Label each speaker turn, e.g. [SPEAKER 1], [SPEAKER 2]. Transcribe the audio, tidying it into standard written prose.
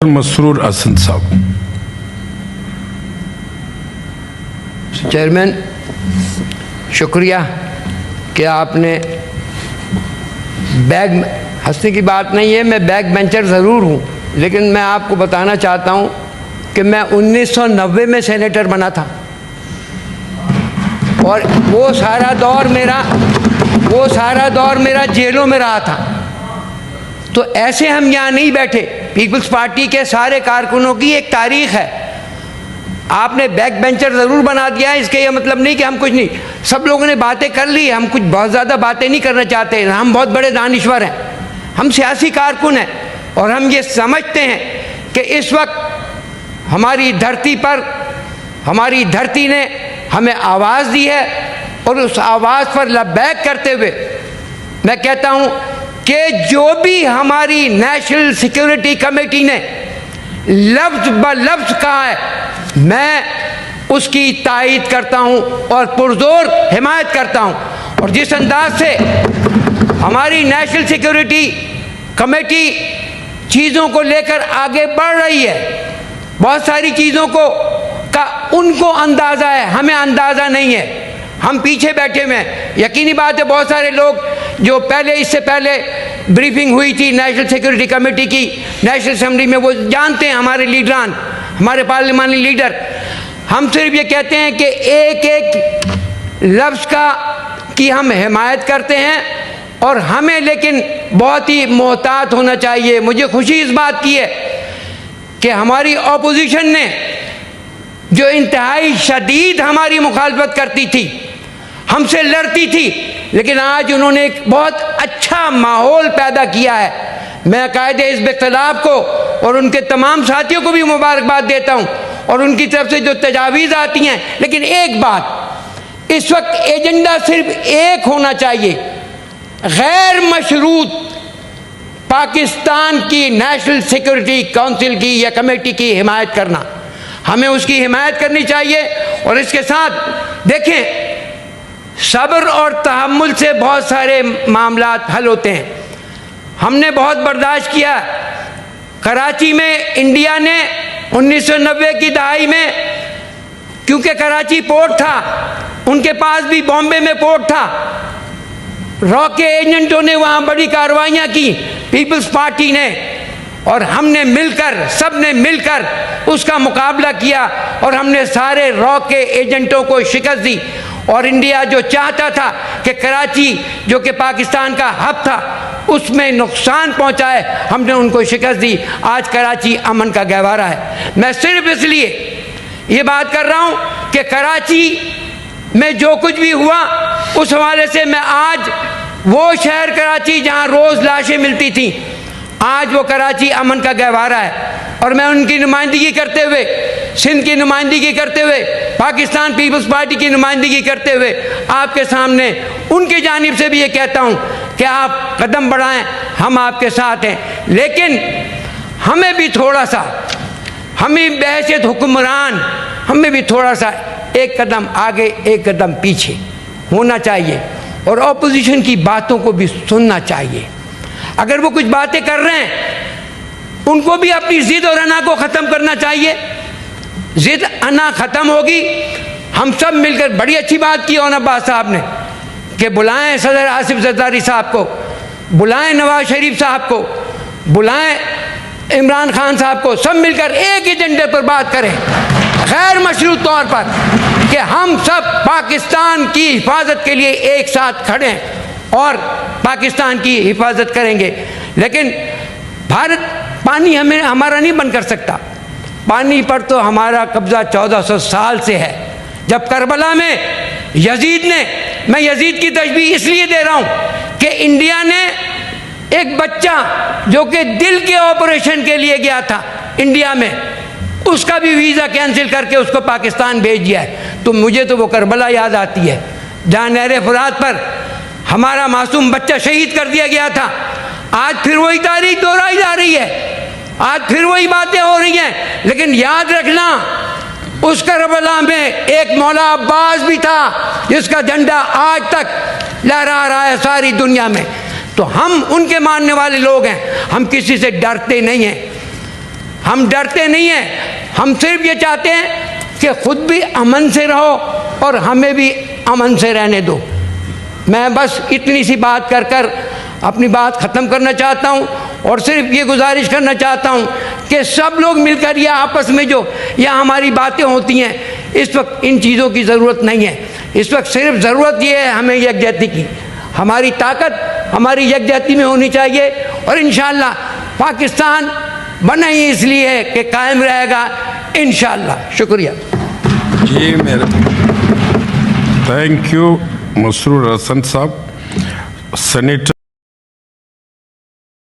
[SPEAKER 1] मसरूर हसन साहब।
[SPEAKER 2] चेयरमैन, शुक्रिया कि आपने बैक हंसने की बात नहीं है, मैं बैक बेंचर ज़रूर हूँ, लेकिन मैं आपको बताना चाहता हूँ कि मैं 1990 में सेनेटर बना था और वो सारा दौर मेरा जेलों में रहा था। तो ऐसे हम यहाँ नहीं बैठे, पीपल्स पार्टी के सारे कारकुनों की एक तारीख है। आपने बैक बेंचर ज़रूर बना दिया है, इसके ये मतलब नहीं कि हम कुछ नहीं, सब लोगों ने बातें कर ली, हम कुछ बहुत ज़्यादा बातें नहीं करना चाहते। हम बहुत बड़े दानिश्वर हैं, हम सियासी कारकुन हैं और हम ये समझते हैं कि इस वक्त हमारी धरती ने हमें आवाज़ दी है और उस आवाज़ पर लबैक करते हुए मैं कहता हूँ कि जो भी हमारी नेशनल सिक्योरिटी कमेटी ने लफ्ज़ ब लफ्ज़ कहा है, मैं उसकी तायीद करता हूँ और पुरजोर हिमायत करता हूँ। और जिस अंदाज से हमारी नेशनल सिक्योरिटी कमेटी चीज़ों को लेकर आगे बढ़ रही है, बहुत सारी चीज़ों का उनको अंदाज़ा है, हमें अंदाज़ा नहीं है, हम पीछे बैठे हुए हैं। यकीनी बात है बहुत सारे लोग जो इससे पहले ब्रीफिंग हुई थी नेशनल सिक्योरिटी कमेटी की नेशनल असेंबली में, वो जानते हैं हमारे लीडरान, हमारे पार्लिमानी लीडर। हम सिर्फ ये कहते हैं कि एक एक लफ्ज़ की हम हिमायत करते हैं और हमें लेकिन बहुत ही मोहतात होना चाहिए। मुझे खुशी इस बात की है कि हमारी ऑपोजिशन ने जो इंतहाई शदीद हमारी मुखालफत करती थी, हमसे लड़ती थी, लेकिन आज उन्होंने एक बहुत अच्छा माहौल पैदा किया है। मैं कायदे हिज़्ब इख्तिलाफ को और उनके तमाम साथियों को भी मुबारकबाद देता हूँ और उनकी तरफ से जो तजावीज़ आती हैं। लेकिन एक बात, इस वक्त एजेंडा सिर्फ एक होना चाहिए, गैर मशरूत पाकिस्तान की नेशनल सिक्योरिटी काउंसिल की या कमेटी की हिमायत करना। हमें उसकी हिमायत करनी चाहिए और इसके साथ देखें, सब्र और तहम्मुल से बहुत सारे मामलात हल होते हैं। हमने बहुत बर्दाश्त किया। कराची में इंडिया ने 1990 की दहाई में, क्योंकि कराची पोर्ट था, उनके पास भी बॉम्बे में पोर्ट था, रॉ के एजेंटों ने वहाँ बड़ी कार्रवाइयाँ की, पीपल्स पार्टी ने और हमने मिलकर, सब ने मिलकर उसका मुकाबला किया और हमने सारे रॉ के एजेंटों को शिकस्त दी। और इंडिया जो चाहता था कि कराची जो कि पाकिस्तान का हब था उसमें नुकसान पहुंचाए, हमने उनको शिकस्त दी। आज कराची अमन का गहवारा है। मैं सिर्फ इसलिए ये बात कर रहा हूं कि कराची में जो कुछ भी हुआ उस हवाले से मैं आज वो शहर कराची जहां रोज़ लाशें मिलती थी, आज वो कराची अमन का गहवारा है। और मैं उनकी नुमाइंदगी करते हुए, सिंध की नुमाइंदगी करते हुए, पाकिस्तान पीपल्स पार्टी की नुमाइंदगी करते हुए आपके सामने उनकी जानिब से भी ये कहता हूँ कि आप कदम बढ़ाएं, हम आपके साथ हैं। लेकिन हमें भी थोड़ा सा, हमें बहैसियत हुक्मरान, हमें भी थोड़ा सा एक कदम आगे एक कदम पीछे होना चाहिए और ऑपोजिशन की बातों को भी सुनना चाहिए। अगर वो कुछ बातें कर रहे हैं, उनको भी अपनी जिद और अना को ख़त्म करना चाहिए। जिद अना ख़त्म होगी, हम सब मिलकर, बड़ी अच्छी बात की ओन अब्बास साहब ने कि बुलाएं सदर आसिफ जरदारी साहब को, बुलाएं नवाज शरीफ साहब को, बुलाएं इमरान खान साहब को, सब मिलकर एक एजेंडे पर बात करें गैर मशरूत तौर पर कि हम सब पाकिस्तान की हिफाजत के लिए एक साथ खड़े हैं और पाकिस्तान की हिफाजत करेंगे। लेकिन भारत पानी हमारा नहीं बंद कर सकता। पानी पर तो हमारा कब्ज़ा 1400 साल से है। जब करबला में यजीद ने, मैं यजीद की तशबीह इसलिए दे रहा हूँ कि इंडिया ने एक बच्चा जो कि दिल के ऑपरेशन के लिए गया था इंडिया में, उसका भी वीज़ा कैंसिल करके उसको पाकिस्तान भेज दिया है। तो मुझे तो वो करबला याद आती है जहाँ नहर फुरात पर हमारा मासूम बच्चा शहीद कर दिया गया था। आज फिर वही तारीख दोहराई जा रही है, आज फिर वही बातें हो रही हैं। लेकिन याद रखना, उस करबला में एक मौला अब्बास भी था जिसका झंडा आज तक लहरा रहा है सारी दुनिया में। तो हम उनके मानने वाले लोग हैं, हम किसी से डरते नहीं हैं। हम डरते नहीं हैं, हम सिर्फ ये चाहते हैं कि खुद भी अमन से रहो और हमें भी अमन से रहने दो। मैं बस इतनी सी बात कर कर अपनी बात ख़त्म करना चाहता हूँ और सिर्फ ये गुजारिश करना चाहता हूँ कि सब लोग मिलकर या आपस में जो या हमारी बातें होती हैं, इस वक्त इन चीज़ों की ज़रूरत नहीं है। इस वक्त सिर्फ ज़रूरत ये है हमें यकजहती की। हमारी ताकत हमारी यकजहती में होनी चाहिए और इंशाअल्लाह पाकिस्तान बना ही इसलिए है कि कायम रहेगा इंशाअल्लाह। शुक्रिया
[SPEAKER 1] जी। मेरे थैंक यू मसरूर हसन साहब, सेनेटर।